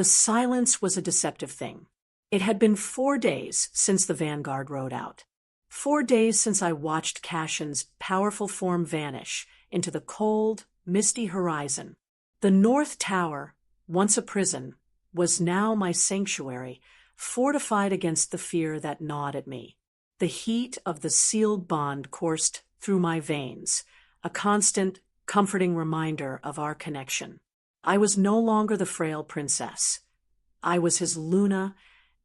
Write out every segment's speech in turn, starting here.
The silence was a deceptive thing. It had been 4 days since the Vanguard rode out. 4 days since I watched Cassian's powerful form vanish into the cold, misty horizon. The North Tower, once a prison, was now my sanctuary, fortified against the fear that gnawed at me. The heat of the sealed bond coursed through my veins, a constant, comforting reminder of our connection. I was no longer the frail princess. I was his Luna,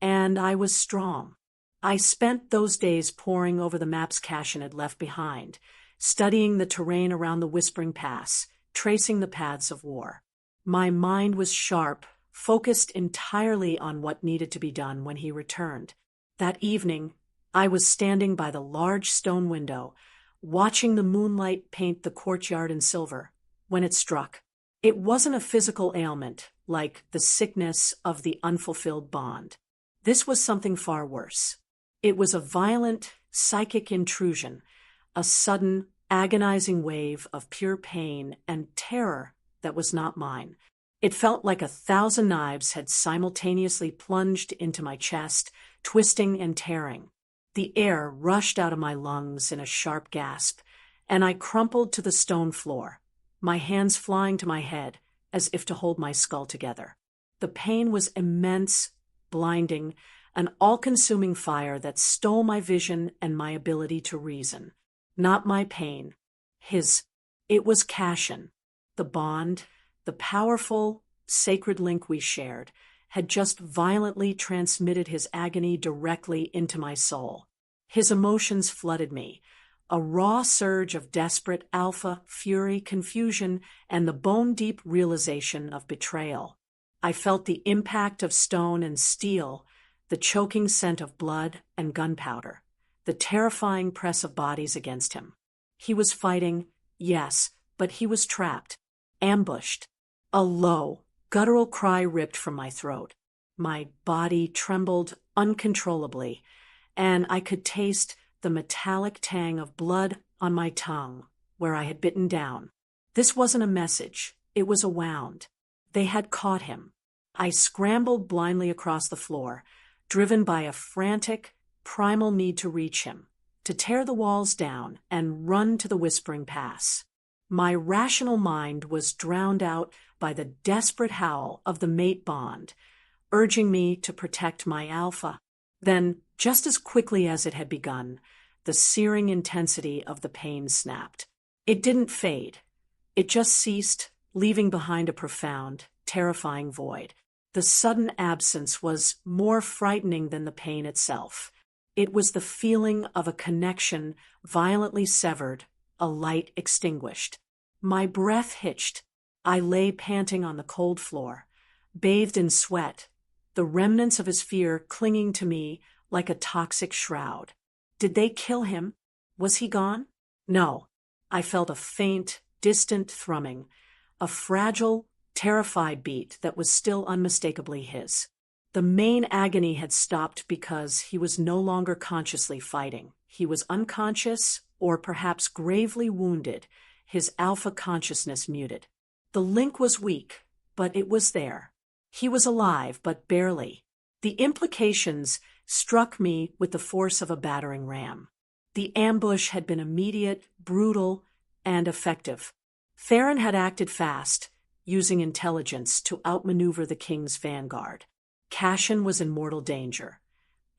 and I was strong. I spent those days poring over the maps Cassian had left behind, studying the terrain around the Whispering Pass, tracing the paths of war. My mind was sharp, focused entirely on what needed to be done when he returned. That evening, I was standing by the large stone window, watching the moonlight paint the courtyard in silver, when it struck. It wasn't a physical ailment, like the sickness of the unfulfilled bond. This was something far worse. It was a violent, psychic intrusion, a sudden, agonizing wave of pure pain and terror that was not mine. It felt like 1,000 knives had simultaneously plunged into my chest, twisting and tearing. The air rushed out of my lungs in a sharp gasp, and I crumpled to the stone floor, my hands flying to my head as if to hold my skull together. The pain was immense, blinding, an all-consuming fire that stole my vision and my ability to reason. Not my pain. His. It was Cassian. The bond, the powerful, sacred link we shared, had just violently transmitted his agony directly into my soul. His emotions flooded me, a raw surge of desperate alpha, fury, confusion, and the bone-deep realization of betrayal. I felt the impact of stone and steel, the choking scent of blood and gunpowder, the terrifying press of bodies against him. He was fighting, yes, but he was trapped, ambushed. A low, guttural cry ripped from my throat. My body trembled uncontrollably, and I could taste the metallic tang of blood on my tongue where I had bitten down. This wasn't a message, it was a wound. They had caught him. I scrambled blindly across the floor, driven by a frantic, primal need to reach him, to tear the walls down and run to the Whispering Pass. My rational mind was drowned out by the desperate howl of the mate bond, urging me to protect my alpha. Then, just as quickly as it had begun, the searing intensity of the pain snapped. It didn't fade. It just ceased, leaving behind a profound, terrifying void. The sudden absence was more frightening than the pain itself. It was the feeling of a connection violently severed, a light extinguished. My breath hitched. I lay panting on the cold floor, bathed in sweat, the remnants of his fear clinging to me like a toxic shroud. Did they kill him? Was he gone? No. I felt a faint, distant thrumming, a fragile, terrified beat that was still unmistakably his. The main agony had stopped because he was no longer consciously fighting. He was unconscious, or perhaps gravely wounded, his alpha consciousness muted. The link was weak, but it was there. He was alive, but barely. The implications struck me with the force of a battering ram. The ambush had been immediate, brutal, and effective. Theron had acted fast, using intelligence to outmaneuver the king's vanguard. Cassian was in mortal danger,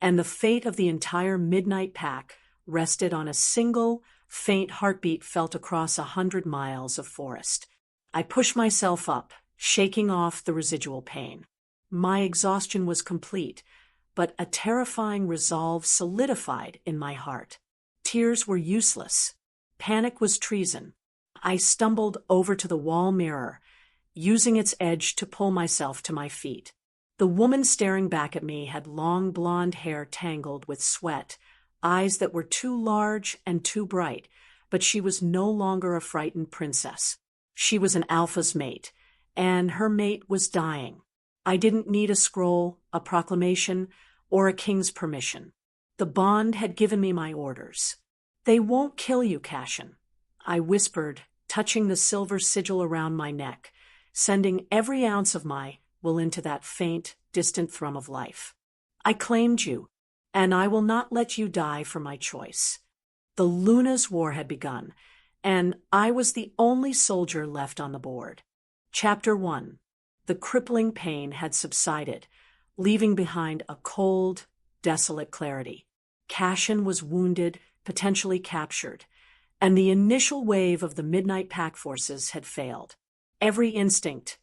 and the fate of the entire Midnight Pack rested on a single, faint heartbeat felt across 100 miles of forest. I pushed myself up, shaking off the residual pain. My exhaustion was complete, but a terrifying resolve solidified in my heart. Tears were useless. Panic was treason. I stumbled over to the wall mirror, using its edge to pull myself to my feet. The woman staring back at me had long blonde hair tangled with sweat, eyes that were too large and too bright, but she was no longer a frightened princess. She was an alpha's mate, and her mate was dying. I didn't need a scroll, a proclamation, or a king's permission. The bond had given me my orders. "They won't kill you, Cassian," I whispered, touching the silver sigil around my neck, sending every ounce of my will into that faint, distant thrum of life. I claimed you, and I will not let you die for my choice. The Luna's war had begun, and I was the only soldier left on the board. Chapter 1. The crippling pain had subsided, leaving behind a cold, desolate clarity. Cassian was wounded, potentially captured, and the initial wave of the Midnight Pack forces had failed. Every instinct,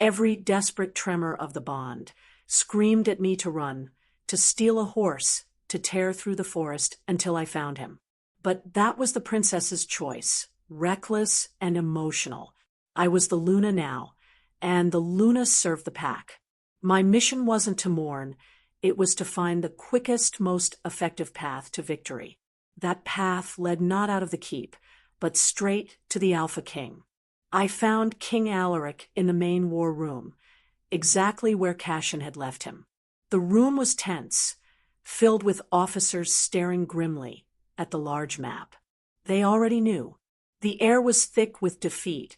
every desperate tremor of the bond, screamed at me to run, to steal a horse, to tear through the forest until I found him. But that was the princess's choice, reckless and emotional. I was the Luna now, and the Luna served the pack. My mission wasn't to mourn, it was to find the quickest, most effective path to victory. That path led not out of the keep, but straight to the Alpha King. I found King Alaric in the main war room, exactly where Cassian had left him. The room was tense, filled with officers staring grimly at the large map. They already knew. The air was thick with defeat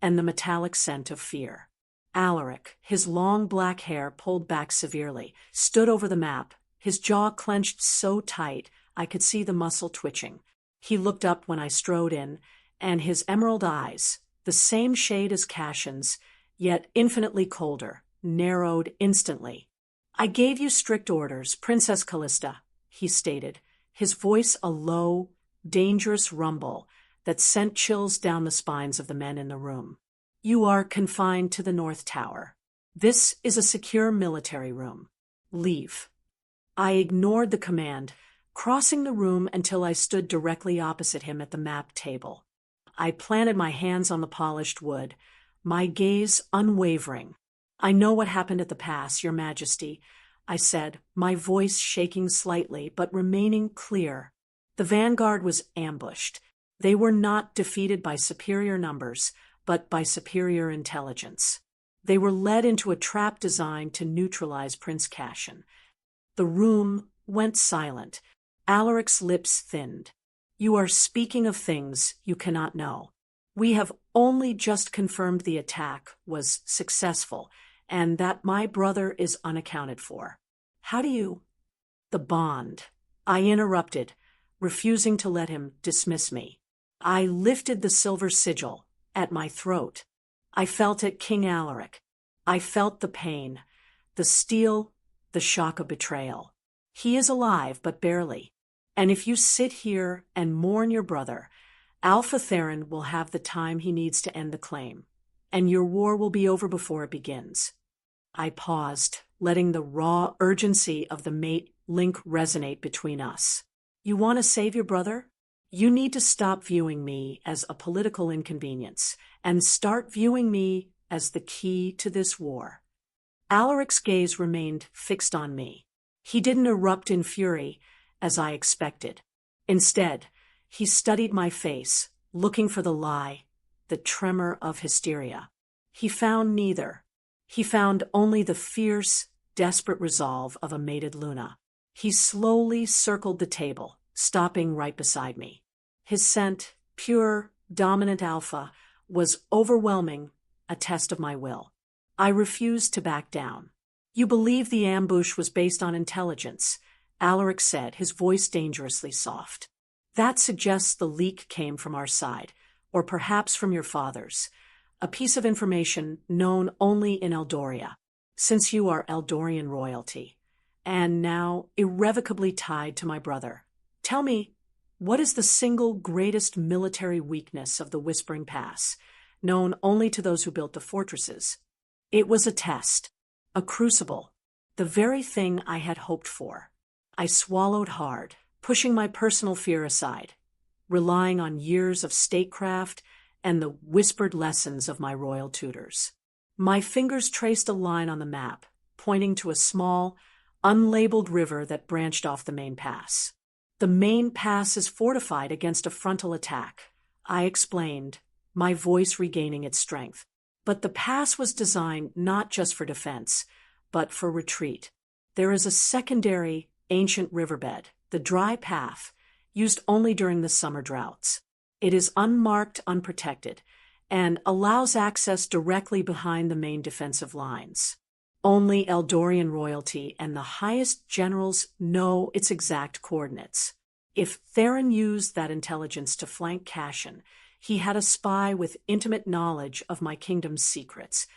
and the metallic scent of fear. Alaric, his long black hair pulled back severely, stood over the map, his jaw clenched so tight I could see the muscle twitching. He looked up when I strode in, and his emerald eyes, the same shade as Cassian's, yet infinitely colder, narrowed instantly. "I gave you strict orders, Princess Callista," he stated, his voice a low, dangerous rumble that sent chills down the spines of the men in the room. "You are confined to the North Tower. This is a secure military room. Leave." I ignored the command, crossing the room until I stood directly opposite him at the map table. I planted my hands on the polished wood, my gaze unwavering. "I know what happened at the pass, Your Majesty," I said, my voice shaking slightly but remaining clear. The Vanguard was ambushed. They were not defeated by superior numbers, but by superior intelligence. They were led into a trap designed to neutralize Prince Cassian. The room went silent. Alaric's lips thinned. "You are speaking of things you cannot know. We have only just confirmed the attack was successful, and that my brother is unaccounted for. How do you—" "The bond," I interrupted, refusing to let him dismiss me. I lifted the silver sigil at my throat. I felt it, King Alaric. I felt the pain, the steel, the shock of betrayal. He is alive, but barely. And if you sit here and mourn your brother, Alpha Theron will have the time he needs to end the claim, and your war will be over before it begins. I paused, letting the raw urgency of the mate link resonate between us. "You want to save your brother? You need to stop viewing me as a political inconvenience and start viewing me as the key to this war." Alaric's gaze remained fixed on me. He didn't erupt in fury, as I expected. Instead, he studied my face, looking for the lie, the tremor of hysteria. He found neither. He found only the fierce, desperate resolve of a mated Luna. He slowly circled the table, stopping right beside me. His scent, pure, dominant alpha, was overwhelming, a test of my will. I refused to back down. "You believe the ambush was based on intelligence," Alaric said, his voice dangerously soft. "That suggests the leak came from our side, or perhaps from your father's, a piece of information known only in Eldoria, since you are Eldorian royalty, and now irrevocably tied to my brother. Tell me, what is the single greatest military weakness of the Whispering Pass, known only to those who built the fortresses?" It was a test, a crucible, the very thing I had hoped for. I swallowed hard, pushing my personal fear aside, relying on years of statecraft and the whispered lessons of my royal tutors. My fingers traced a line on the map, pointing to a small, unlabeled river that branched off the main pass. "The main pass is fortified against a frontal attack," I explained, my voice regaining its strength. "But the pass was designed not just for defense, but for retreat. There is a secondary, ancient riverbed, the dry path, used only during the summer droughts. It is unmarked, unprotected, and allows access directly behind the main defensive lines. Only Eldorian royalty and the highest generals know its exact coordinates. If Theron used that intelligence to flank Cassian, he had a spy with intimate knowledge of my kingdom's secrets.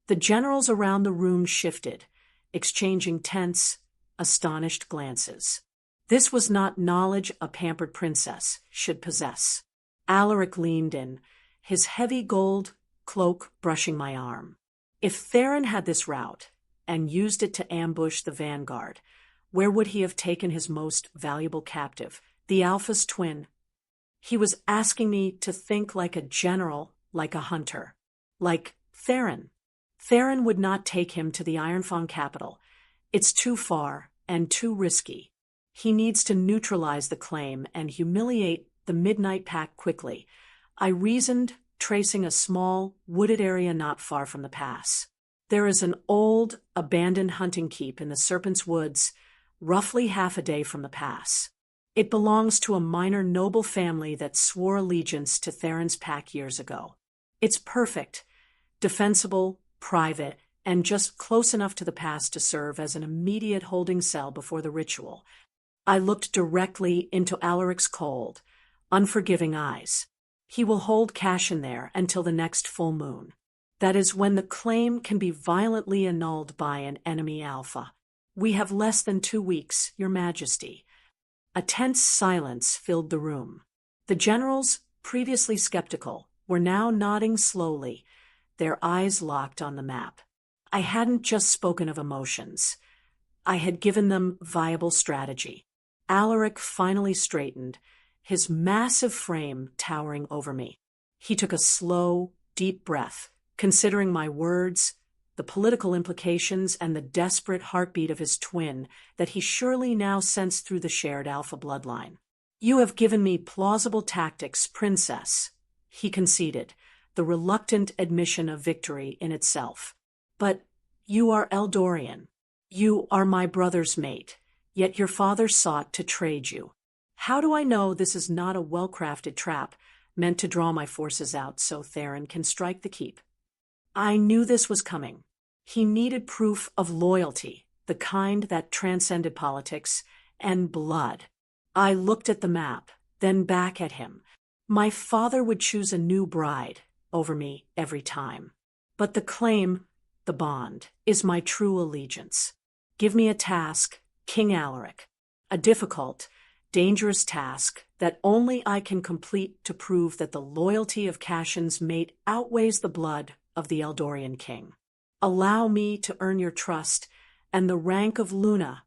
The generals around the room shifted, exchanging tense, astonished glances. This was not knowledge a pampered princess should possess. Alaric leaned in, his heavy gold cloak brushing my arm. If Theron had this route, and used it to ambush the Vanguard, where would he have taken his most valuable captive, the Alpha's twin? He was asking me to think like a general, like a hunter. Like Theron. Theron would not take him to the Ironfang capital. It's too far and too risky. He needs to neutralize the claim and humiliate the Midnight Pact quickly. I reasoned, tracing a small, wooded area not far from the pass. There is an old, abandoned hunting keep in the Serpent's Woods, roughly half a day from the pass. It belongs to a minor noble family that swore allegiance to Theron's pack years ago. It's perfect, defensible, private, and just close enough to the pass to serve as an immediate holding cell before the ritual. I looked directly into Alaric's cold, unforgiving eyes. He will hold Cassian there until the next full moon. That is when the claim can be violently annulled by an enemy Alpha. We have less than 2 weeks, Your Majesty. A tense silence filled the room. The generals, previously skeptical, were now nodding slowly, their eyes locked on the map. I hadn't just spoken of emotions. I had given them viable strategy. Alaric finally straightened, his massive frame towering over me. He took a slow, deep breath, considering my words, the political implications, and the desperate heartbeat of his twin that he surely now sensed through the shared Alpha bloodline. You have given me plausible tactics, Princess, he conceded, the reluctant admission of victory in itself. But you are Eldorian. You are my brother's mate, yet your father sought to trade you. How do I know this is not a well-crafted trap meant to draw my forces out so Theron can strike the keep? I knew this was coming. He needed proof of loyalty, the kind that transcended politics, and blood. I looked at the map, then back at him. My father would choose a new bride over me every time. But the claim, the bond, is my true allegiance. Give me a task, King Alaric. A difficult, dangerous task that only I can complete to prove that the loyalty of Cassian's mate outweighs the blood of the Eldorian king. Allow me to earn your trust and the rank of Luna.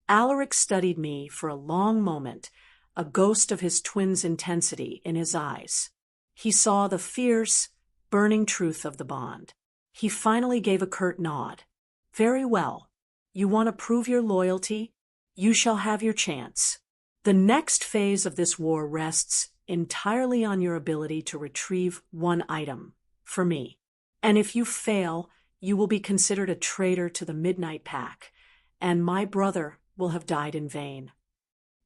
Alaric studied me for a long moment, a ghost of his twin's intensity in his eyes. He saw the fierce, burning truth of the bond. He finally gave a curt nod. Very well. You want to prove your loyalty? You shall have your chance. The next phase of this war rests entirely on your ability to retrieve one item, for me. And if you fail, you will be considered a traitor to the Midnight Pact, and my brother will have died in vain.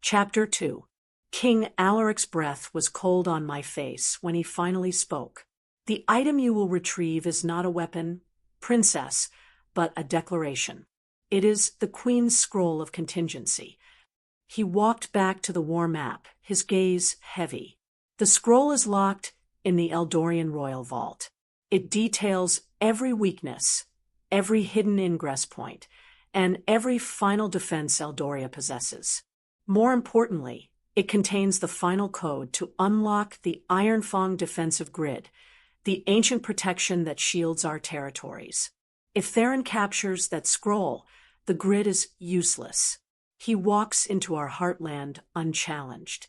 Chapter 2. King Alaric's breath was cold on my face when he finally spoke. The item you will retrieve is not a weapon, princess, but a declaration. It is the Queen's Scroll of Contingency. He walked back to the war map, his gaze heavy. The scroll is locked in the Eldorian royal vault. It details every weakness, every hidden ingress point, and every final defense Eldoria possesses. More importantly, it contains the final code to unlock the Ironfang defensive grid, the ancient protection that shields our territories. If Theron captures that scroll, the grid is useless. He walks into our heartland unchallenged.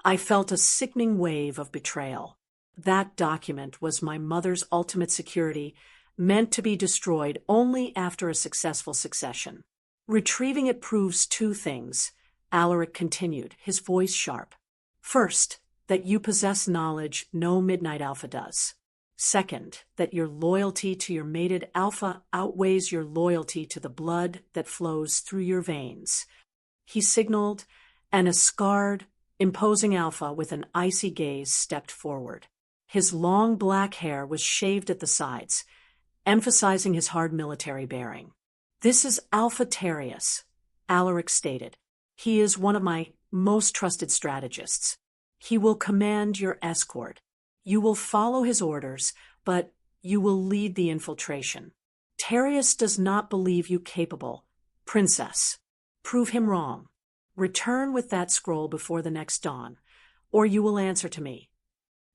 I felt a sickening wave of betrayal. That document was my mother's ultimate security, meant to be destroyed only after a successful succession. Retrieving it proves 2 things, Alaric continued, his voice sharp. First, that you possess knowledge no Midnight Alpha does. Second, that your loyalty to your mated Alpha outweighs your loyalty to the blood that flows through your veins. He signaled, and a scarred, imposing Alpha with an icy gaze stepped forward. His long black hair was shaved at the sides, emphasizing his hard military bearing. "This is Alpha Theron," Alaric stated. "He is one of my most trusted strategists. He will command your escort. You will follow his orders, but you will lead the infiltration. Terius does not believe you capable. Princess, prove him wrong. Return with that scroll before the next dawn, or you will answer to me."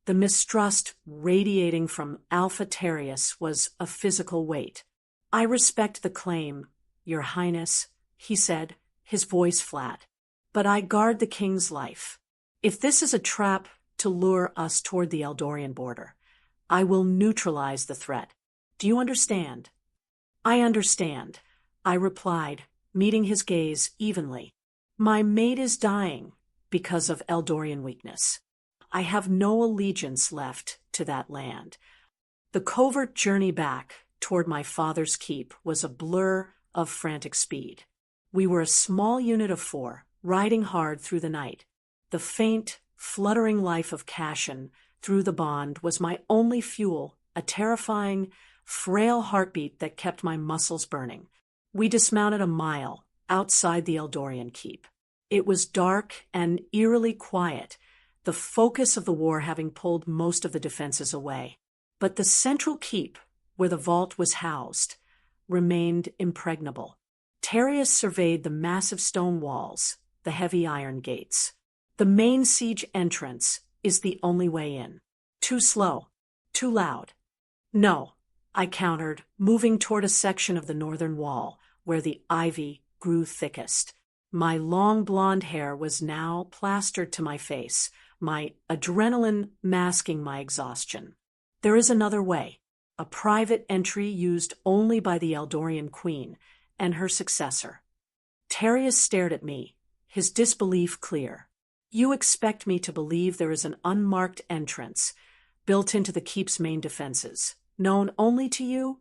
The mistrust radiating from Alpha Theron was a physical weight. "I respect the claim, Your Highness," he said, his voice flat. "But I guard the king's life. If this is a trap to lure us toward the Eldorian border, I will neutralize the threat. Do you understand?" "I understand," I replied, meeting his gaze evenly. "My mate is dying because of Eldorian weakness. I have no allegiance left to that land." The covert journey back toward my father's keep was a blur of frantic speed. We were a small unit of 4, riding hard through the night. The faint, fluttering life of Cassian through the bond was my only fuel, a terrifying, frail heartbeat that kept my muscles burning. We dismounted a mile outside the Eldorian keep. It was dark and eerily quiet, the focus of the war having pulled most of the defenses away. But the central keep, where the vault was housed, remained impregnable. Terius surveyed the massive stone walls, the heavy iron gates. "The main siege entrance is the only way in. Too slow, too loud." "No," I countered, moving toward a section of the northern wall where the ivy grew thickest. My long blonde hair was now plastered to my face, my adrenaline masking my exhaustion. "There is another way, a private entry used only by the Eldorian queen and her successor." Terius stared at me, his disbelief clear. "You expect me to believe there is an unmarked entrance built into the keep's main defenses, known only to you?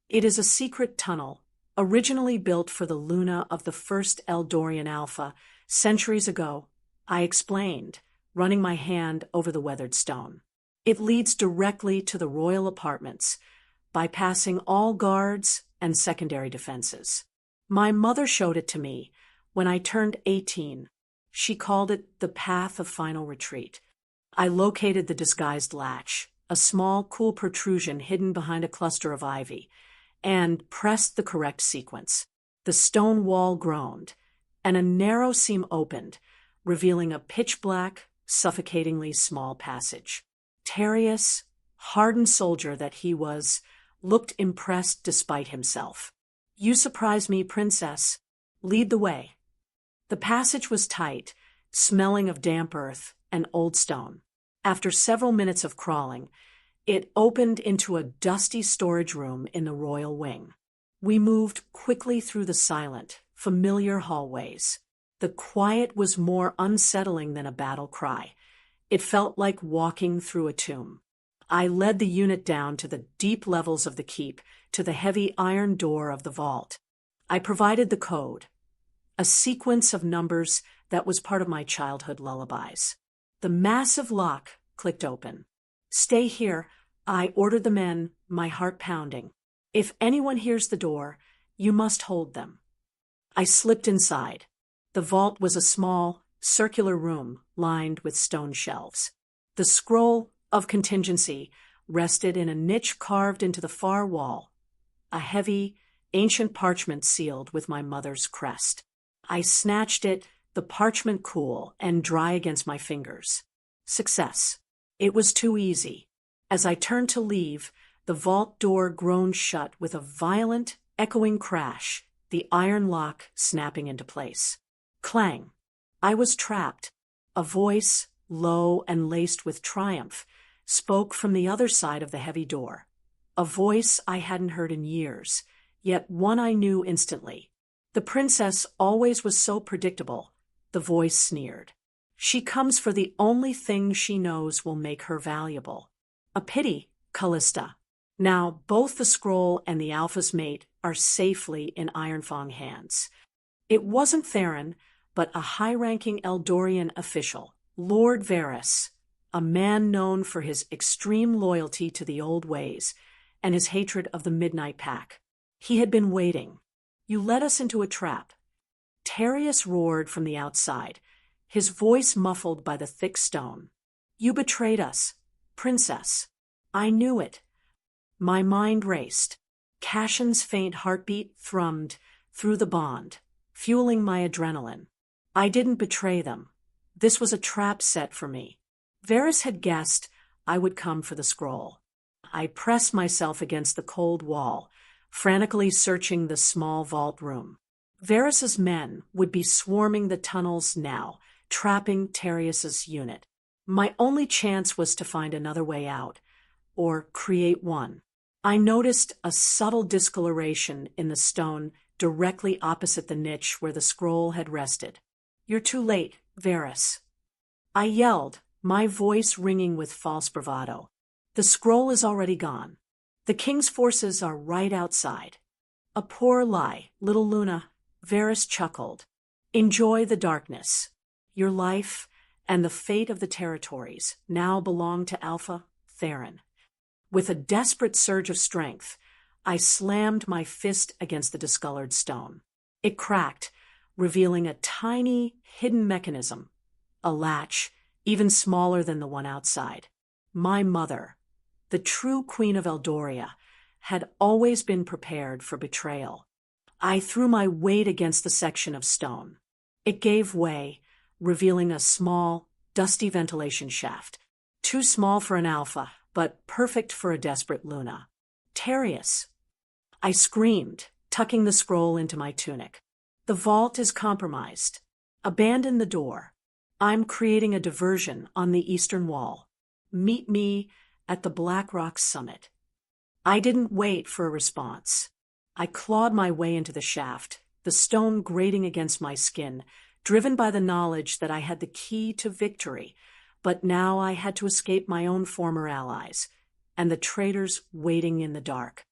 It is a secret tunnel, originally built for the Luna of the first Eldorian Alpha centuries ago," I explained, running my hand over the weathered stone. "It leads directly to the royal apartments, bypassing all guards and secondary defenses. My mother showed it to me when I turned 18. She called it the Path of Final Retreat." I located the disguised latch, a small, cool protrusion hidden behind a cluster of ivy, and pressed the correct sequence. The stone wall groaned, and a narrow seam opened, revealing a pitch-black, suffocatingly small passage. Terius, hardened soldier that he was, looked impressed despite himself. "You surprise me, Princess. Lead the way." The passage was tight, smelling of damp earth and old stone. After several minutes of crawling, it opened into a dusty storage room in the royal wing. We moved quickly through the silent, familiar hallways. The quiet was more unsettling than a battle cry. It felt like walking through a tomb. I led the unit down to the deep levels of the keep, to the heavy iron door of the vault. I provided the code, a sequence of numbers that was part of my childhood lullabies. The massive lock clicked open. "Stay here," I ordered the men, my heart pounding. "If anyone hears the door, you must hold them." I slipped inside. The vault was a small, circular room lined with stone shelves. The scroll of contingency rested in a niche carved into the far wall, a heavy, ancient parchment sealed with my mother's crest. I snatched it, the parchment cool and dry against my fingers. Success. It was too easy. As I turned to leave, the vault door groaned shut with a violent, echoing crash, the iron lock snapping into place. Clang. I was trapped. A voice, low and laced with triumph, spoke from the other side of the heavy door. A voice I hadn't heard in years, yet one I knew instantly. "The princess always was so predictable," the voice sneered. "She comes for the only thing she knows will make her valuable." "A pity, Callista. Now both the scroll and the Alpha's mate are safely in Ironfang hands." It wasn't Theron, but a high-ranking Eldorian official, Lord Varys, a man known for his extreme loyalty to the old ways and his hatred of the Midnight Pack. He had been waiting. "You led us into a trap." Terius roared from the outside, his voice muffled by the thick stone. "You betrayed us, Princess." I knew it. My mind raced. Cassian's faint heartbeat thrummed through the bond, fueling my adrenaline. I didn't betray them. This was a trap set for me. Varys had guessed I would come for the scroll. I pressed myself against the cold wall, frantically searching the small vault room. Varys's men would be swarming the tunnels now, trapping Terius's unit. My only chance was to find another way out, or create one. I noticed a subtle discoloration in the stone directly opposite the niche where the scroll had rested. "You're too late, Varys." I yelled, my voice ringing with false bravado. "The scroll is already gone. The king's forces are right outside." "A poor lie, little Luna," Varys chuckled. "Enjoy the darkness. Your life and the fate of the territories now belong to Alpha Theron." With a desperate surge of strength, I slammed my fist against the discolored stone. It cracked, revealing a tiny, hidden mechanism, a latch even smaller than the one outside. My mother, the true queen of Eldoria, had always been prepared for betrayal. I threw my weight against the section of stone. It gave way, revealing a small, dusty ventilation shaft, too small for an alpha, but perfect for a desperate Luna. "Terius!" I screamed, tucking the scroll into my tunic. "The vault is compromised. Abandon the door. I'm creating a diversion on the eastern wall. Meet me at the Black Rock summit." I didn't wait for a response. I clawed my way into the shaft, the stone grating against my skin, driven by the knowledge that I had the key to victory, but now I had to escape my own former allies, and the traitors waiting in the dark.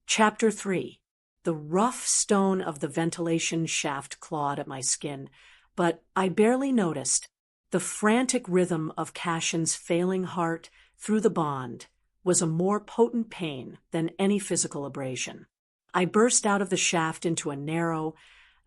Chapter 3. The rough stone of the ventilation shaft clawed at my skin, but I barely noticed. The frantic rhythm of Cassian's failing heart through the bond was a more potent pain than any physical abrasion. I burst out of the shaft into a narrow,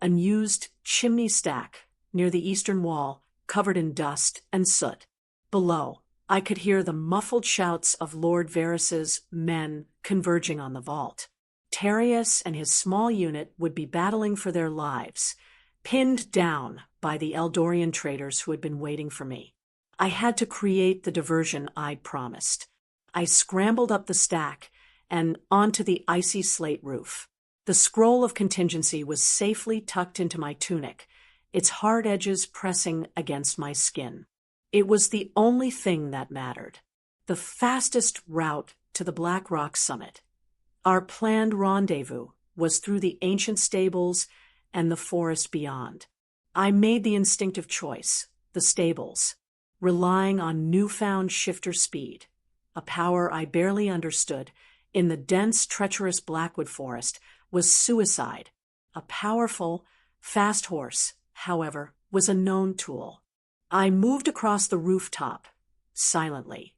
unused chimney stack near the eastern wall, covered in dust and soot. Below, I could hear the muffled shouts of Lord Varys's men converging on the vault. Terius and his small unit would be battling for their lives, pinned down by the Eldorian traitors who had been waiting for me. I had to create the diversion I'd promised. I scrambled up the stack and onto the icy slate roof. The scroll of contingency was safely tucked into my tunic, its hard edges pressing against my skin. It was the only thing that mattered. The fastest route to the Black Rock summit. Our planned rendezvous was through the ancient stables and the forest beyond. I made the instinctive choice, the stables, relying on newfound shifter speed, a power I barely understood. In the dense, treacherous Blackwood forest was suicide. A powerful, fast horse, however, was a known tool. I moved across the rooftop, silently,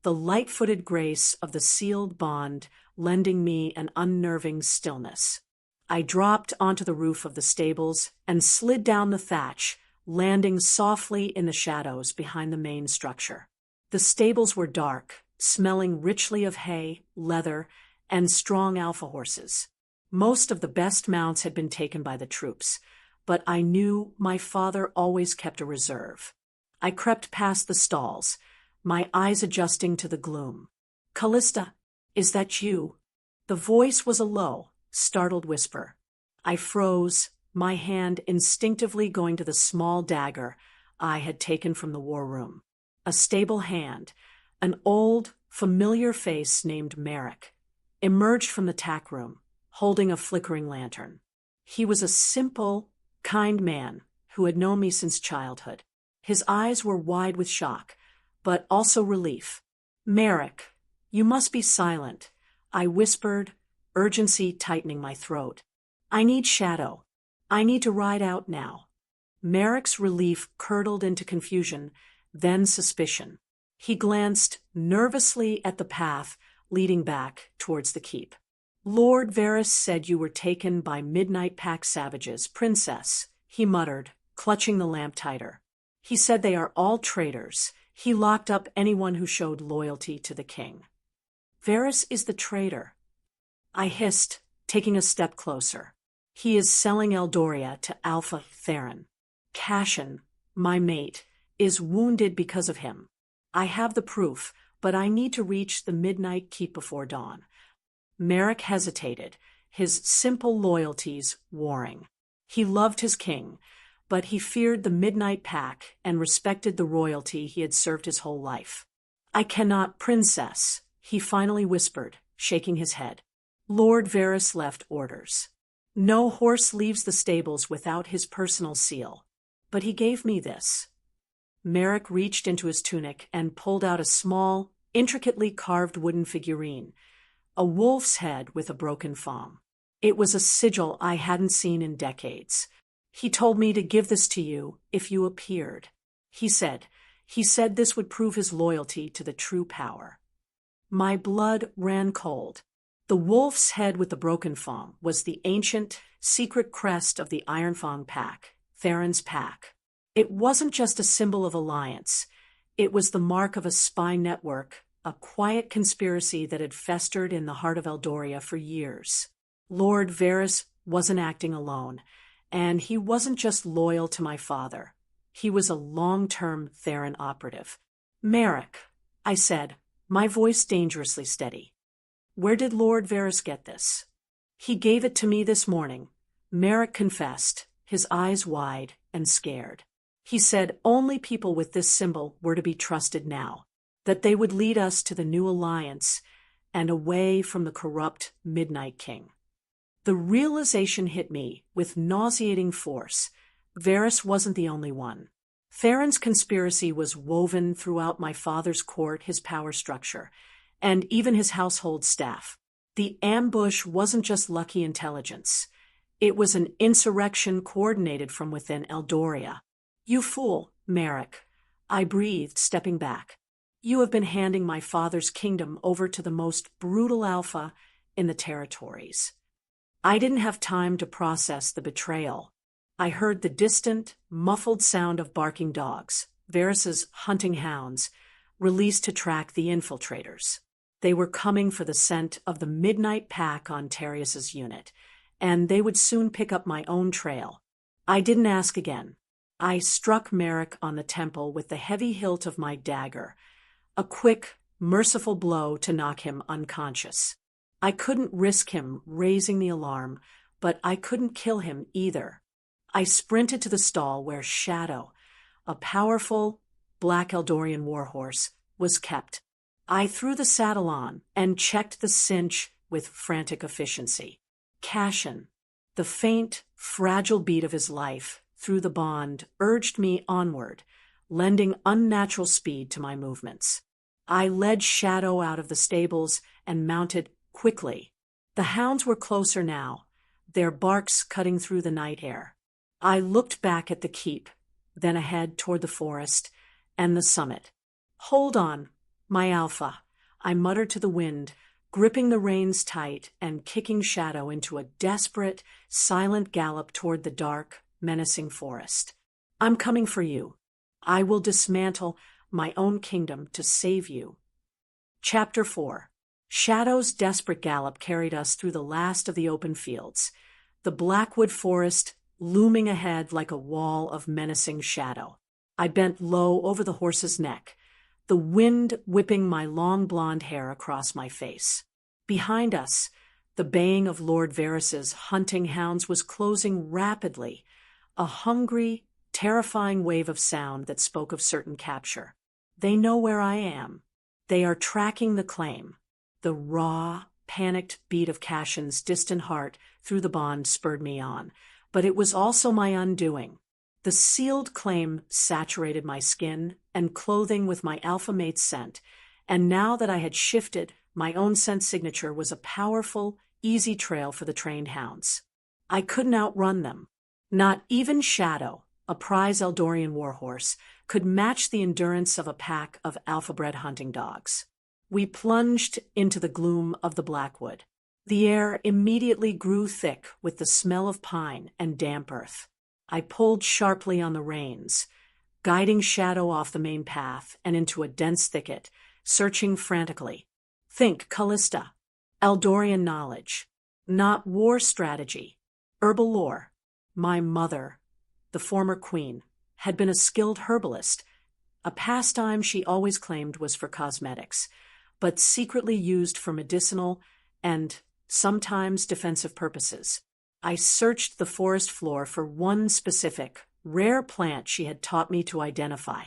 the light-footed grace of the sealed bond lending me an unnerving stillness. I dropped onto the roof of the stables and slid down the thatch, landing softly in the shadows behind the main structure. The stables were dark, smelling richly of hay, leather, and strong alpha horses. Most of the best mounts had been taken by the troops, but I knew my father always kept a reserve. I crept past the stalls, my eyes adjusting to the gloom. "Callista, is that you?" The voice was a low, startled whisper. I froze, my hand instinctively going to the small dagger I had taken from the war room. A stable hand, an old, familiar face named Merrick, emerged from the tack room, holding a flickering lantern. He was a simple, kind man who had known me since childhood. His eyes were wide with shock, but also relief. "Merrick, you must be silent," I whispered, urgency tightening my throat. "I need shadow. I need to ride out now." Merrick's relief curdled into confusion, then suspicion. He glanced nervously at the path leading back towards the keep. Lord Varys said you were taken by Midnight Pack savages, Princess, he muttered, clutching the lamp tighter. He said they are all traitors. He locked up anyone who showed loyalty to the king. Varys is the traitor, I hissed, taking a step closer. He is selling Eldoria to Alpha Theron. Cassian, my mate, is wounded because of him. I have the proof, but I need to reach the Midnight Keep before dawn. Merrick hesitated, his simple loyalties warring. He loved his king, but he feared the Midnight Pack and respected the royalty he had served his whole life. I cannot, Princess, he finally whispered, shaking his head. Lord Varys left orders. No horse leaves the stables without his personal seal. But he gave me this. Merrick reached into his tunic and pulled out a small, intricately carved wooden figurine, a wolf's head with a broken thumb. It was a sigil I hadn't seen in decades. He told me to give this to you if you appeared. He said this would prove his loyalty to the true power. My blood ran cold. The wolf's head with the broken thumb was the ancient, secret crest of the Ironfang pack, Theron's pack. It wasn't just a symbol of alliance. It was the mark of a spy network, a quiet conspiracy that had festered in the heart of Eldoria for years. Lord Varys wasn't acting alone, and he wasn't just loyal to my father. He was a long-term Theron operative. Merrick, I said, my voice dangerously steady. Where did Lord Varys get this? He gave it to me this morning, Merrick confessed, his eyes wide and scared. He said only people with this symbol were to be trusted now, that they would lead us to the new alliance and away from the corrupt Midnight King. The realization hit me with nauseating force. Varys wasn't the only one. Theron's conspiracy was woven throughout my father's court, his power structure, and even his household staff. The ambush wasn't just lucky intelligence. It was an insurrection coordinated from within Eldoria. You fool, Merrick, I breathed, stepping back. You have been handing my father's kingdom over to the most brutal alpha in the territories. I didn't have time to process the betrayal. I heard the distant, muffled sound of barking dogs, Varys's hunting hounds, released to track the infiltrators. They were coming for the scent of the Midnight Pack on Terrius's unit, and they would soon pick up my own trail. I didn't ask again. I struck Merrick on the temple with the heavy hilt of my dagger, a quick, merciful blow to knock him unconscious. I couldn't risk him raising the alarm, but I couldn't kill him either. I sprinted to the stall where Shadow, a powerful, black Eldorian warhorse, was kept. I threw the saddle on and checked the cinch with frantic efficiency. Cassian, the faint, fragile beat of his life through the bond, urged me onward, lending unnatural speed to my movements. I led Shadow out of the stables and mounted quickly. The hounds were closer now, their barks cutting through the night air. I looked back at the keep, then ahead toward the forest and the summit. Hold on, my Alpha, I muttered to the wind, gripping the reins tight and kicking Shadow into a desperate, silent gallop toward the dark, menacing forest. I'm coming for you. I will dismantle my own kingdom to save you. Chapter 4. Shadow's desperate gallop carried us through the last of the open fields, the blackwood forest looming ahead like a wall of menacing shadow. I bent low over the horse's neck, the wind whipping my long blonde hair across my face. Behind us, the baying of Lord Varys's hunting hounds was closing rapidly, a hungry, terrifying wave of sound that spoke of certain capture. They know where I am. They are tracking the claim. The raw, panicked beat of Cassian's distant heart through the bond spurred me on, but it was also my undoing. The sealed claim saturated my skin and clothing with my alpha mate's scent, and now that I had shifted, my own scent signature was a powerful, easy trail for the trained hounds. I couldn't outrun them. Not even Shadow, a prize Eldorian warhorse, could match the endurance of a pack of alpha-bred hunting dogs. We plunged into the gloom of the Blackwood. The air immediately grew thick with the smell of pine and damp earth. I pulled sharply on the reins, guiding Shadow off the main path and into a dense thicket, searching frantically. Think Callista, Eldorian knowledge, not war strategy, herbal lore. My mother, the former queen, had been a skilled herbalist, a pastime she always claimed was for cosmetics, but secretly used for medicinal and sometimes defensive purposes. I searched the forest floor for one specific, rare plant she had taught me to identify.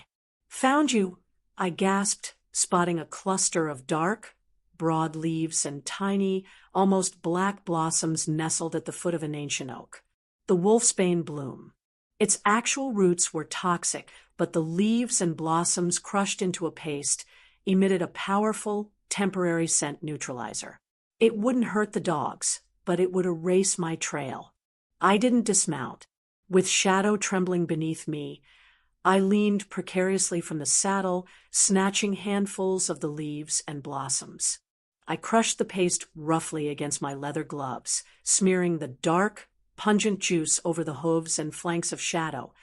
Found you, I gasped, spotting a cluster of dark, broad leaves and tiny, almost black blossoms nestled at the foot of an ancient oak. The wolfsbane bloom. Its actual roots were toxic, but the leaves and blossoms crushed into a paste emitted a powerful, temporary scent neutralizer. It wouldn't hurt the dogs, but it would erase my trail. I didn't dismount. With Shadow trembling beneath me, I leaned precariously from the saddle, snatching handfuls of the leaves and blossoms. I crushed the paste roughly against my leather gloves, smearing the dark, pungent juice over the hooves and flanks of Shadow,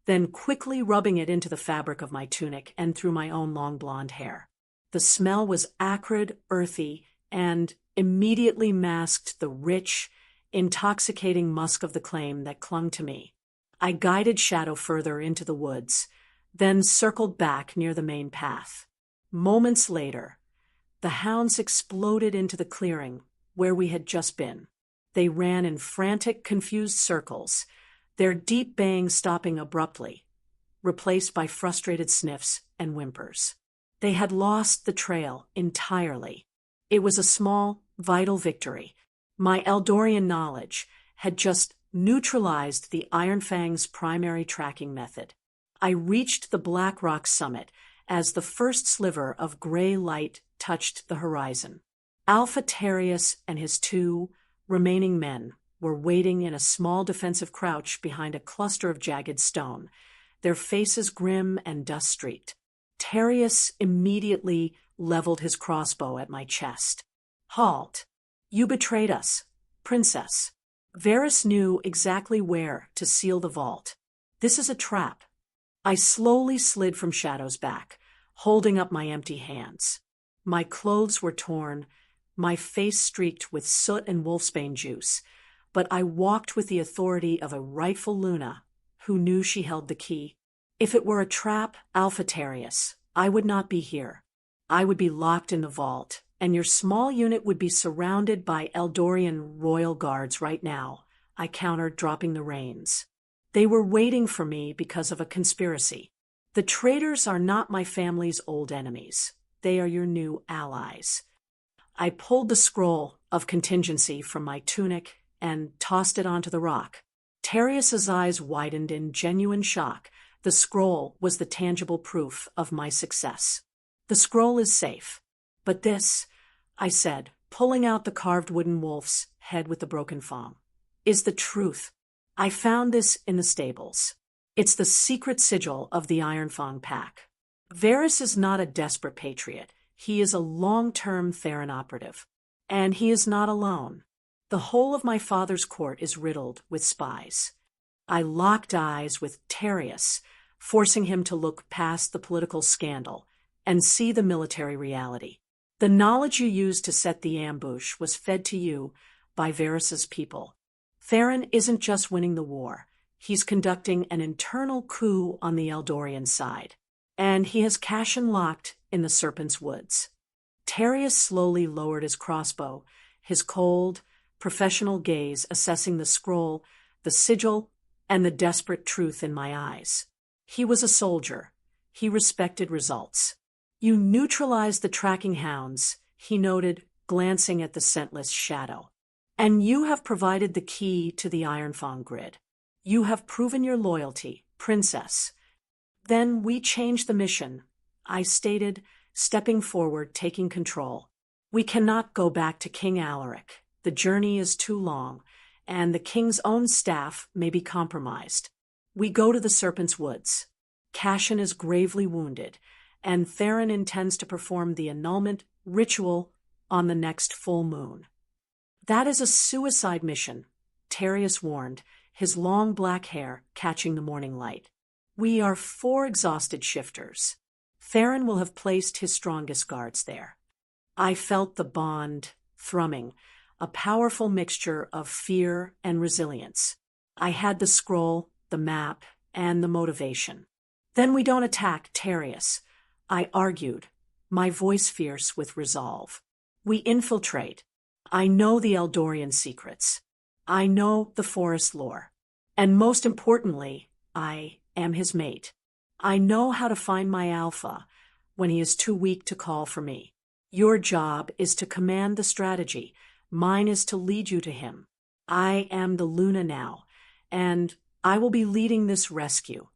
then quickly rubbing it into the fabric of my tunic and through my own long blonde hair. The smell was acrid, earthy, and immediately masked the rich, intoxicating musk of the claim that clung to me. I guided Shadow further into the woods, then circled back near the main path. Moments later, the hounds exploded into the clearing where we had just been. They ran in frantic, confused circles, their deep baying stopping abruptly, replaced by frustrated sniffs and whimpers. They had lost the trail entirely. It was a small, vital victory. My Eldorian knowledge had just neutralized the Ironfang's primary tracking method. I reached the Black Rock summit as the first sliver of gray light touched the horizon. Alpha Theron and his two remaining men were waiting in a small defensive crouch behind a cluster of jagged stone, their faces grim and dust-streaked. Terius immediately leveled his crossbow at my chest. "Halt! You betrayed us, princess." Varys knew exactly where to seal the vault. "This is a trap." I slowly slid from Shadow's back, holding up my empty hands. My clothes were torn, my face streaked with soot and wolfsbane juice, but I walked with the authority of a rightful Luna who knew she held the key. If it were a trap, Alpha Theron, I would not be here. I would be locked in the vault, and your small unit would be surrounded by Eldorian royal guards right now, I countered, dropping the reins. They were waiting for me because of a conspiracy. The traitors are not my family's old enemies. They are your new allies. I pulled the scroll of contingency from my tunic and tossed it onto the rock. Terius's eyes widened in genuine shock. The scroll was the tangible proof of my success. "The scroll is safe. But this," I said, pulling out the carved wooden wolf's head with the broken fang, "is the truth. I found this in the stables. It's the secret sigil of the Ironfang pack. Varys is not a desperate patriot. He is a long-term Theron operative. And he is not alone. The whole of my father's court is riddled with spies." I locked eyes with Terius, forcing him to look past the political scandal and see the military reality. "The knowledge you used to set the ambush was fed to you by Varys's people. Theron isn't just winning the war. He's conducting an internal coup on the Eldorian side. And he has Cassian locked in the Serpent's Woods." Terius slowly lowered his crossbow, his cold, professional gaze assessing the scroll, the sigil, and the desperate truth in my eyes. He was a soldier. He respected results. "You neutralized the tracking hounds," he noted, glancing at the scentless Shadow. "And you have provided the key to the Ironfang grid. You have proven your loyalty, princess." "Then we changed the mission," I stated, stepping forward, taking control. "We cannot go back to King Alaric. The journey is too long, and the king's own staff may be compromised. We go to the Serpent's Woods. Cassian is gravely wounded, and Theron intends to perform the annulment Ritual on the next full moon. That is a suicide mission, Terius warned, his long black hair catching the morning light. We are 4 exhausted shifters. Theron will have placed his strongest guards there. I felt the bond thrumming, a powerful mixture of fear and resilience. I had the scroll, the map, and the motivation. Then we don't attack, Terius, I argued, my voice fierce with resolve. We infiltrate. I know the Eldorian secrets. I know the forest lore. And most importantly, I am his mate. I know how to find my alpha when he is too weak to call for me. Your job is to command the strategy. Mine is to lead you to him. I am the Luna now, and I will be leading this rescue.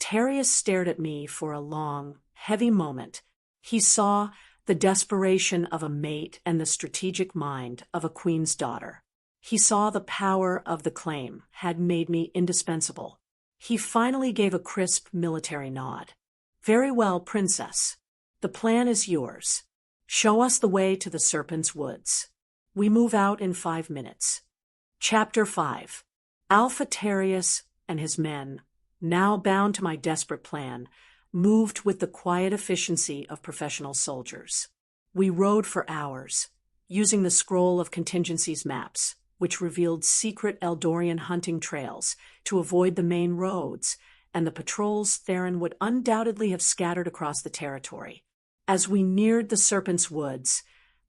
Terius stared at me for a long, heavy moment. He saw the desperation of a mate and the strategic mind of a queen's daughter. He saw the power of the claim had made me indispensable. He finally gave a crisp military nod. Very well, princess. The plan is yours. Show us the way to the Serpent's Woods. We move out in 5 minutes. Chapter 5. Alpha Terius and his men, now bound to my desperate plan, moved with the quiet efficiency of professional soldiers. We rode for hours, using the scroll of contingencies maps, which revealed secret Eldorian hunting trails to avoid the main roads and the patrols Theron would undoubtedly have scattered across the territory. As we neared the Serpent's Woods,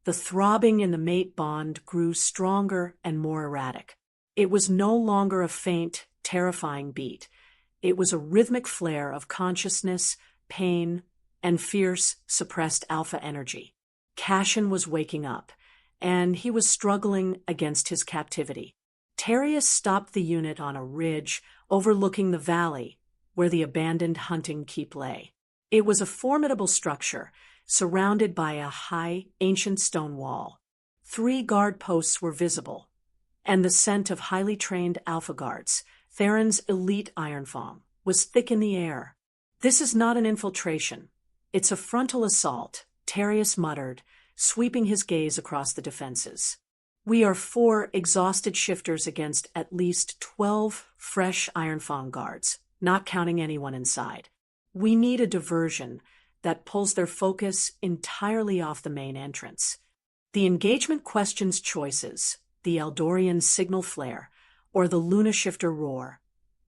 the throbbing in the mate bond grew stronger and more erratic. It was no longer a faint, terrifying beat. It was a rhythmic flare of consciousness, pain, and fierce, suppressed alpha energy. Cassian was waking up, and he was struggling against his captivity. Terius stopped the unit on a ridge overlooking the valley where the abandoned hunting keep lay. It was a formidable structure, surrounded by a high, ancient stone wall. 3 guard posts were visible, and the scent of highly trained alpha guards, Theron's elite Ironfang, was thick in the air. This is not an infiltration. It's a frontal assault, Terius muttered, sweeping his gaze across the defenses. We are 4 exhausted shifters against at least 12 fresh Ironfang guards, not counting anyone inside. We need a diversion that pulls their focus entirely off the main entrance. The engagement questions choices, the Eldorian signal flare, or the Luna shifter roar,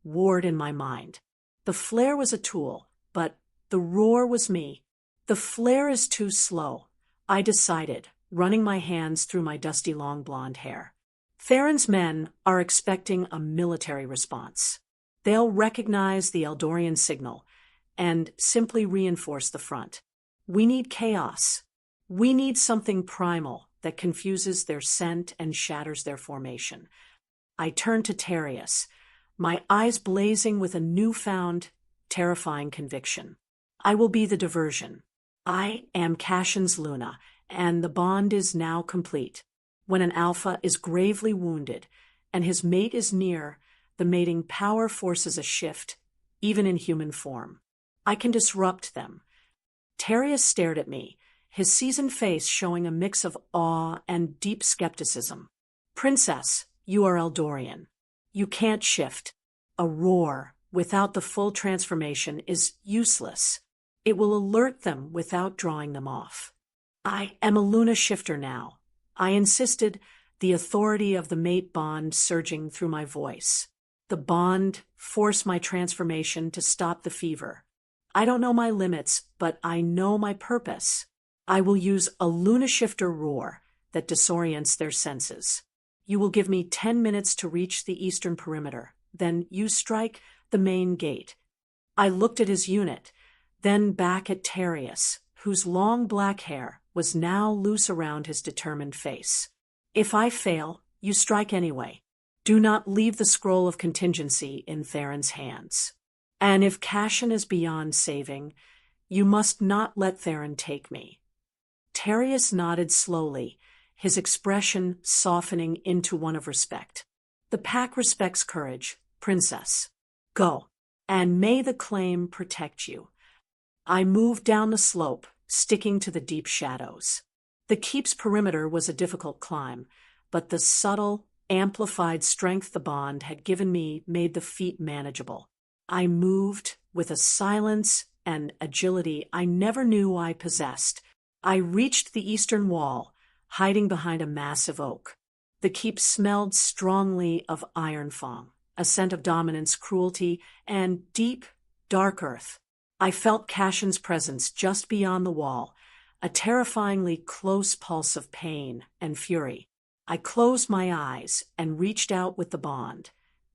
warred in my mind. The flare was a tool, but the roar was me. The flare is too slow, I decided, running my hands through my dusty long blonde hair. Theron's men are expecting a military response. They'll recognize the Eldorian signal and simply reinforce the front. We need chaos. We need something primal that confuses their scent and shatters their formation. I turned to Terius, my eyes blazing with a newfound, terrifying conviction. I will be the diversion. I am Cassian's Luna, and the bond is now complete. When an alpha is gravely wounded and his mate is near, the mating power forces a shift, even in human form. I can disrupt them. Terius stared at me, his seasoned face showing a mix of awe and deep skepticism. Princess, you are Eldorian. You can't shift. A roar without the full transformation is useless. It will alert them without drawing them off. I am a Luna shifter now, I insisted, the authority of the mate bond surging through my voice. The bond forced my transformation to stop the fever. I don't know my limits, but I know my purpose. I will use a Luna shifter roar that disorients their senses. You will give me 10 minutes to reach the eastern perimeter. Then you strike the main gate. I looked at his unit, then back at Terius, whose long black hair was now loose around his determined face. If I fail, you strike anyway. Do not leave the scroll of contingency in Theron's hands. And if Cassian is beyond saving, you must not let Theron take me. Terius nodded slowly, his expression softening into one of respect. The pack respects courage, princess. Go, and may the claim protect you. I moved down the slope, sticking to the deep shadows. The keep's perimeter was a difficult climb, but the subtle, amplified strength the bond had given me made the feat manageable. I moved with a silence and agility I never knew I possessed. I reached the eastern wall, hiding behind a massive oak. The keep smelled strongly of Ironfang, a scent of dominance, cruelty, and deep, dark earth. I felt Cassian's presence just beyond the wall, a terrifyingly close pulse of pain and fury. I closed my eyes and reached out with the bond,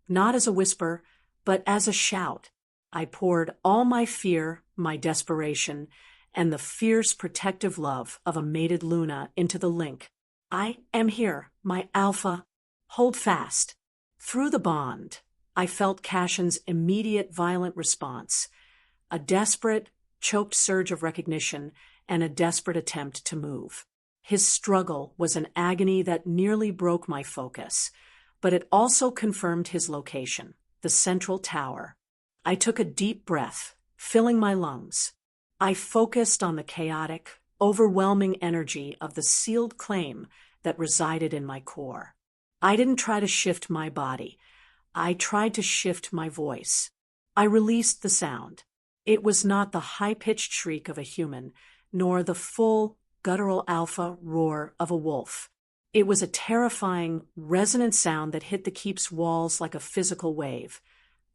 not as a whisper, but as a shout. I poured all my fear, my desperation, and the fierce protective love of a mated Luna into the link. I am here, my Alpha. Hold fast. Through the bond, I felt Cassian's immediate violent response, a desperate, choked surge of recognition and a desperate attempt to move. His struggle was an agony that nearly broke my focus, but it also confirmed his location, the central tower. I took a deep breath, filling my lungs. I focused on the chaotic, overwhelming energy of the sealed claim that resided in my core. I didn't try to shift my body. I tried to shift my voice. I released the sound. It was not the high-pitched shriek of a human, nor the full, guttural alpha roar of a wolf. It was a terrifying, resonant sound that hit the keep's walls like a physical wave,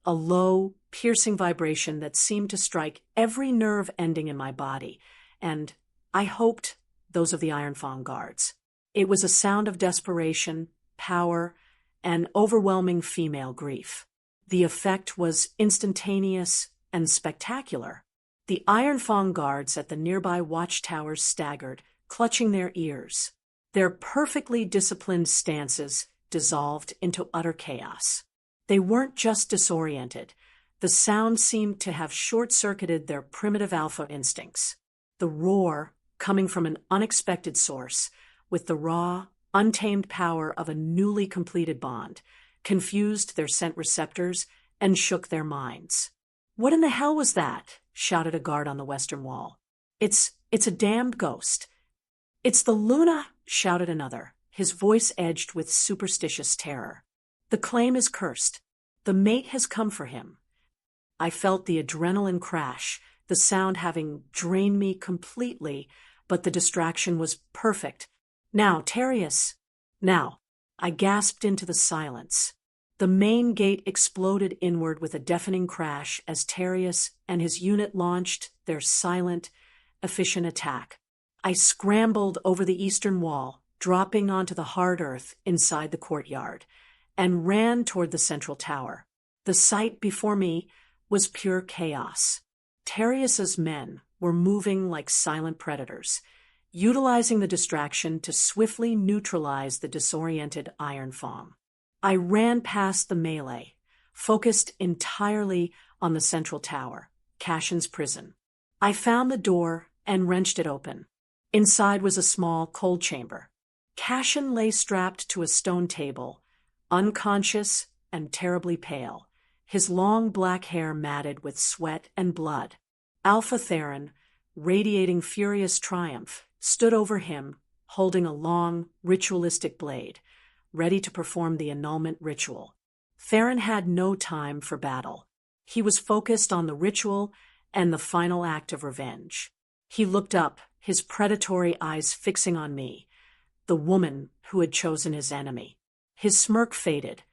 a low, piercing vibration that seemed to strike every nerve ending in my body, and, I hoped, those of the Ironfang guards. It was a sound of desperation, power, and overwhelming female grief. The effect was instantaneous and spectacular. The Ironfang guards at the nearby watchtowers staggered, clutching their ears. Their perfectly disciplined stances dissolved into utter chaos. They weren't just disoriented. The sound seemed to have short-circuited their primitive alpha instincts. The roar, coming from an unexpected source, with the raw, untamed power of a newly completed bond, confused their scent receptors and shook their minds. "What in the hell was that?" shouted a guard on the western wall. It's a damned ghost." "It's the Luna," shouted another, his voice edged with superstitious terror. "The claim is cursed. The mate has come for him." I felt the adrenaline crash, the sound having drained me completely, but the distraction was perfect. "Now, Terius!" "Now!" I gasped into the silence. The main gate exploded inward with a deafening crash as Terius and his unit launched their silent, efficient attack. I scrambled over the eastern wall, dropping onto the hard earth inside the courtyard, and ran toward the central tower. The sight before me was pure chaos. Terius's men were moving like silent predators, utilizing the distraction to swiftly neutralize the disoriented Ironfang. I ran past the melee, focused entirely on the central tower, Cassian's prison. I found the door and wrenched it open. Inside was a small, cold chamber. Cassian lay strapped to a stone table, unconscious and terribly pale, his long black hair matted with sweat and blood. Alpha Theron, radiating furious triumph, stood over him, holding a long, ritualistic blade, ready to perform the annulment ritual. Theron had no time for battle. He was focused on the ritual and the final act of revenge. He looked up, his predatory eyes fixing on me, the woman who had chosen his enemy. His smirk faded,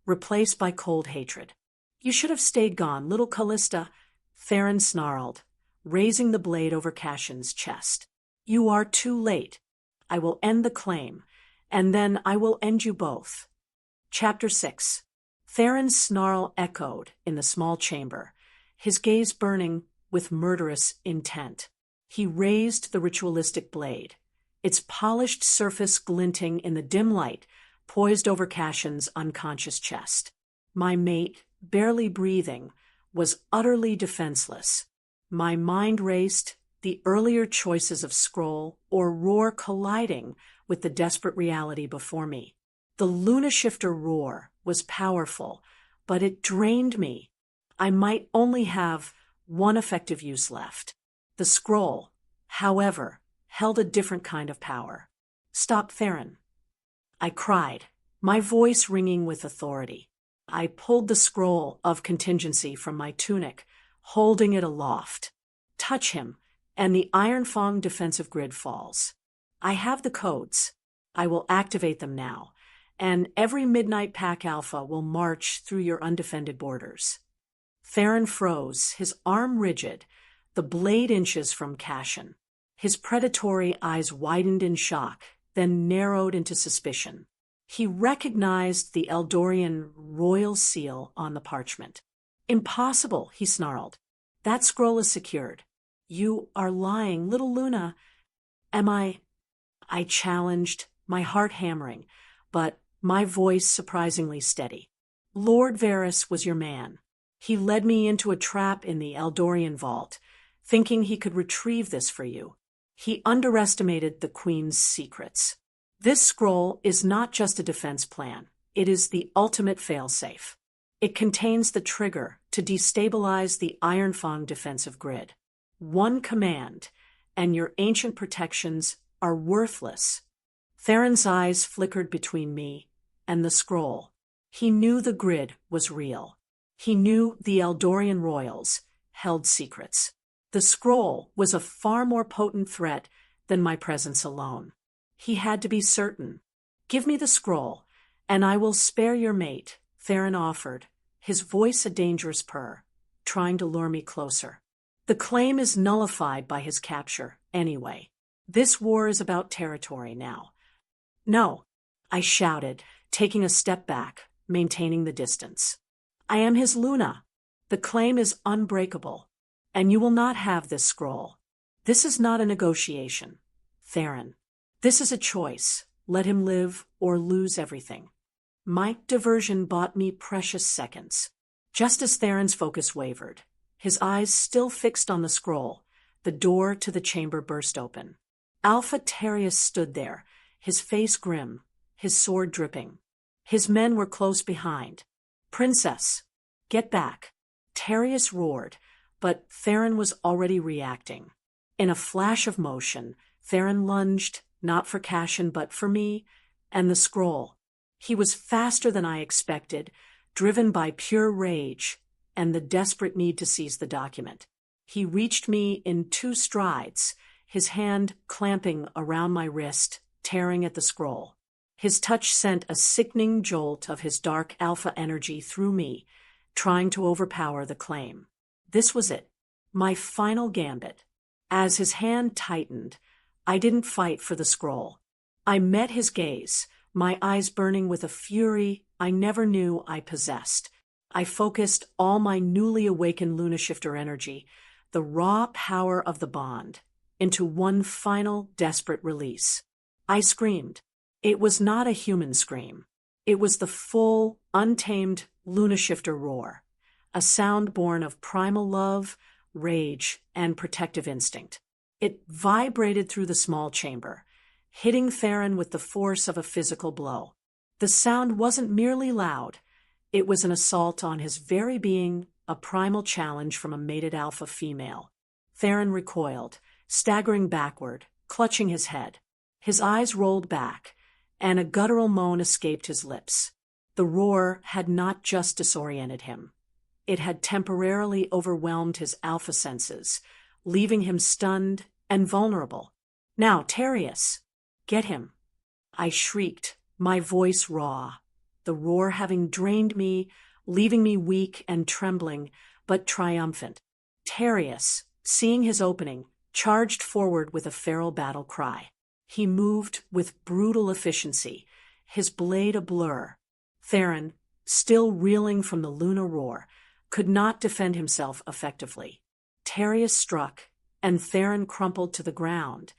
replaced by cold hatred. "You should have stayed gone, little Callista," Theron snarled, raising the blade over Cassian's chest. "You are too late. I will end the claim, and then I will end you both." Chapter 6. Theron's snarl echoed in the small chamber, his gaze burning with murderous intent. He raised the ritualistic blade, its polished surface glinting in the dim light, poised over Cassian's unconscious chest. My mate, barely breathing, was utterly defenseless. My mind raced, the earlier choices of scroll or roar colliding with the desperate reality before me. The Lunashifter roar was powerful, but it drained me. I might only have one effective use left. The scroll, however, held a different kind of power. "Stop, Theron," I cried, my voice ringing with authority. I pulled the scroll of contingency from my tunic, holding it aloft. "Touch him, and the Ironfang defensive grid falls. I have the codes. I will activate them now, and every midnight pack Alpha will march through your undefended borders." Theron froze, his arm rigid, the blade inches from Cassian. His predatory eyes widened in shock, then narrowed into suspicion. He recognized the Eldorian royal seal on the parchment. "Impossible," he snarled. "That scroll is secured." "You are lying, little Luna." "Am I?" I challenged, my heart hammering, but my voice surprisingly steady. "Lord Varys was your man. He led me into a trap in the Eldorian vault, thinking he could retrieve this for you. He underestimated the Queen's secrets. This scroll is not just a defense plan. It is the ultimate failsafe. It contains the trigger to destabilize the Ironfang defensive grid. One command, and your ancient protections are worthless." Theron's eyes flickered between me and the scroll. He knew the grid was real. He knew the Eldorian royals held secrets. The scroll was a far more potent threat than my presence alone. He had to be certain. "Give me the scroll, and I will spare your mate," Theron offered, his voice a dangerous purr, trying to lure me closer. "The claim is nullified by his capture, anyway. This war is about territory now." "No," I shouted, taking a step back, maintaining the distance. "I am his Luna. The claim is unbreakable, and you will not have this scroll. This is not a negotiation, Theron. This is a choice. Let him live or lose everything." My diversion bought me precious seconds. Just as Theron's focus wavered, his eyes still fixed on the scroll, the door to the chamber burst open. Alpha Theron stood there, his face grim, his sword dripping. His men were close behind. "Princess, get back!" Terius roared, but Theron was already reacting. In a flash of motion, Theron lunged, not for Cassian but for me, and the scroll. He was faster than I expected, driven by pure rage and the desperate need to seize the document. He reached me in 2 strides, his hand clamping around my wrist, tearing at the scroll. His touch sent a sickening jolt of his dark alpha energy through me, trying to overpower the claim. This was it, my final gambit. As his hand tightened, I didn't fight for the scroll. I met his gaze, my eyes burning with a fury I never knew I possessed. I focused all my newly awakened Lunashifter energy, the raw power of the bond, into one final desperate release. I screamed. It was not a human scream. It was the full, untamed Lunashifter roar, a sound born of primal love, rage, and protective instinct. It vibrated through the small chamber, hitting Theron with the force of a physical blow. The sound wasn't merely loud. It was an assault on his very being, a primal challenge from a mated alpha female. Theron recoiled, staggering backward, clutching his head. His eyes rolled back, and a guttural moan escaped his lips. The roar had not just disoriented him. It had temporarily overwhelmed his alpha senses, leaving him stunned and vulnerable. "Now, Terius, get him!" I shrieked, my voice raw, the roar having drained me, leaving me weak and trembling, but triumphant. Terius, seeing his opening, charged forward with a feral battle cry. He moved with brutal efficiency, his blade a blur. Theron, still reeling from the Luna roar, could not defend himself effectively. Terius struck, and Theron crumpled to the ground,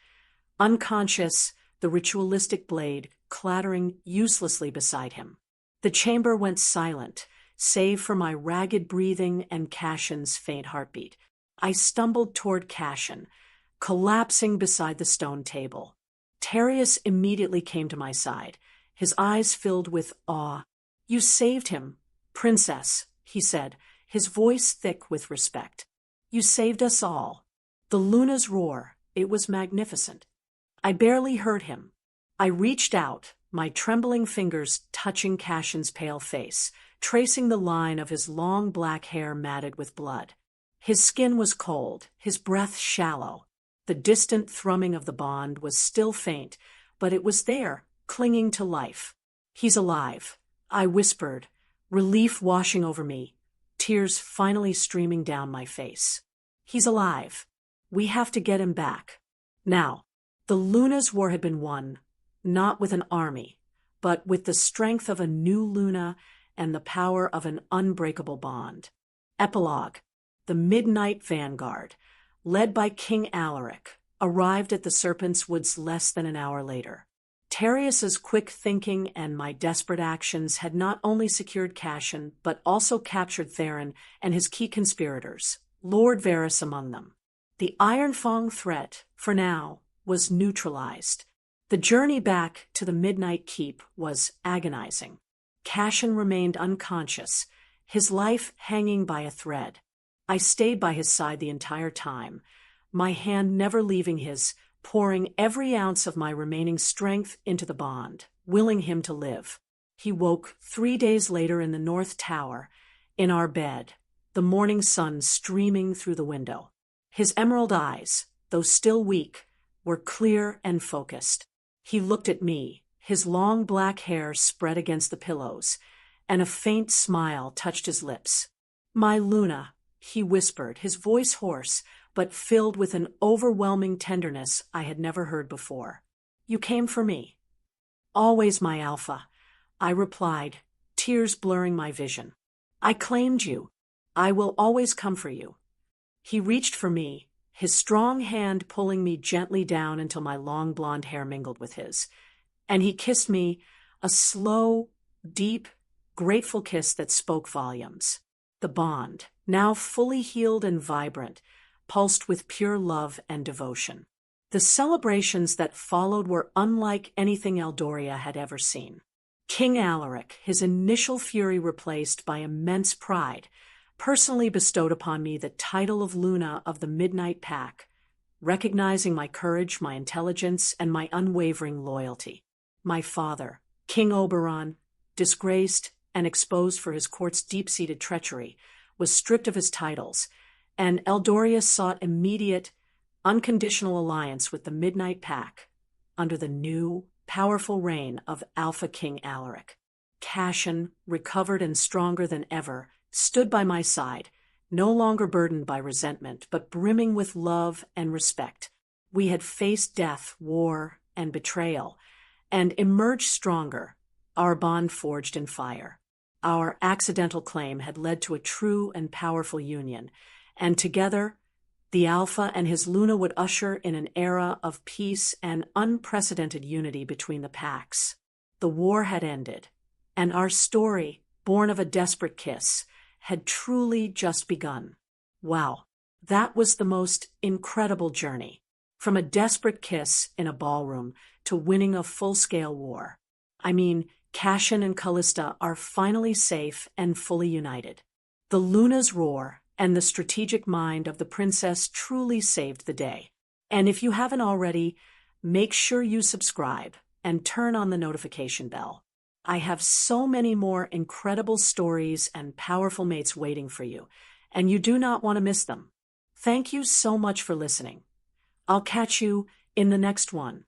unconscious, the ritualistic blade clattering uselessly beside him. The chamber went silent, save for my ragged breathing and Cassian's faint heartbeat. I stumbled toward Cassian, collapsing beside the stone table. Terius immediately came to my side, his eyes filled with awe. "You saved him, Princess," he said, his voice thick with respect. "You saved us all." The Luna's roar, it was magnificent. I barely heard him. I reached out, my trembling fingers touching Cassian's pale face, tracing the line of his long black hair matted with blood. His skin was cold, his breath shallow. The distant thrumming of the bond was still faint, but it was there, clinging to life. "He's alive," I whispered, relief washing over me, tears finally streaming down my face. "He's alive. We have to get him back. Now." The Luna's war had been won, not with an army, but with the strength of a new Luna and the power of an unbreakable bond. Epilogue. The Midnight Vanguard, led by King Alaric, arrived at the Serpent's Woods less than an hour later. Terrius's quick thinking and my desperate actions had not only secured Cassian, but also captured Theron and his key conspirators, Lord Varys among them. The Ironfang threat, for now, was neutralized. The journey back to the Midnight Keep was agonizing. Cassian remained unconscious, his life hanging by a thread. I stayed by his side the entire time, my hand never leaving his, pouring every ounce of my remaining strength into the bond, willing him to live. He woke 3 days later in the North Tower, in our bed, the morning sun streaming through the window. His emerald eyes, though still weak, were clear and focused. He looked at me, his long black hair spread against the pillows, and a faint smile touched his lips. "My Luna," he whispered, his voice hoarse, but filled with an overwhelming tenderness I had never heard before. "You came for me." "Always, my Alpha," I replied, tears blurring my vision. "I claimed you. I will always come for you." He reached for me, his strong hand pulling me gently down until my long blonde hair mingled with his. And he kissed me, a slow, deep, grateful kiss that spoke volumes. The bond, now fully healed and vibrant, pulsed with pure love and devotion. The celebrations that followed were unlike anything Eldoria had ever seen. King Alaric, his initial fury replaced by immense pride, personally bestowed upon me the title of Luna of the Midnight Pack, recognizing my courage, my intelligence, and my unwavering loyalty. My father, King Oberon, disgraced and exposed for his court's deep-seated treachery, was stripped of his titles, and Eldoria sought immediate, unconditional alliance with the Midnight Pack under the new, powerful reign of Alpha King Alaric. Cassian, recovered and stronger than ever, stood by my side, no longer burdened by resentment, but brimming with love and respect. We had faced death, war, and betrayal, and emerged stronger, our bond forged in fire. Our accidental claim had led to a true and powerful union, and together, the Alpha and his Luna would usher in an era of peace and unprecedented unity between the packs. The war had ended, and our story, born of a desperate kiss, had truly just begun. Wow, that was the most incredible journey. From a desperate kiss in a ballroom to winning a full-scale war. I mean, Cassian and Callista are finally safe and fully united. The Luna's roar and the strategic mind of the princess truly saved the day. And if you haven't already, make sure you subscribe and turn on the notification bell. I have so many more incredible stories and powerful mates waiting for you, and you do not want to miss them. Thank you so much for listening. I'll catch you in the next one.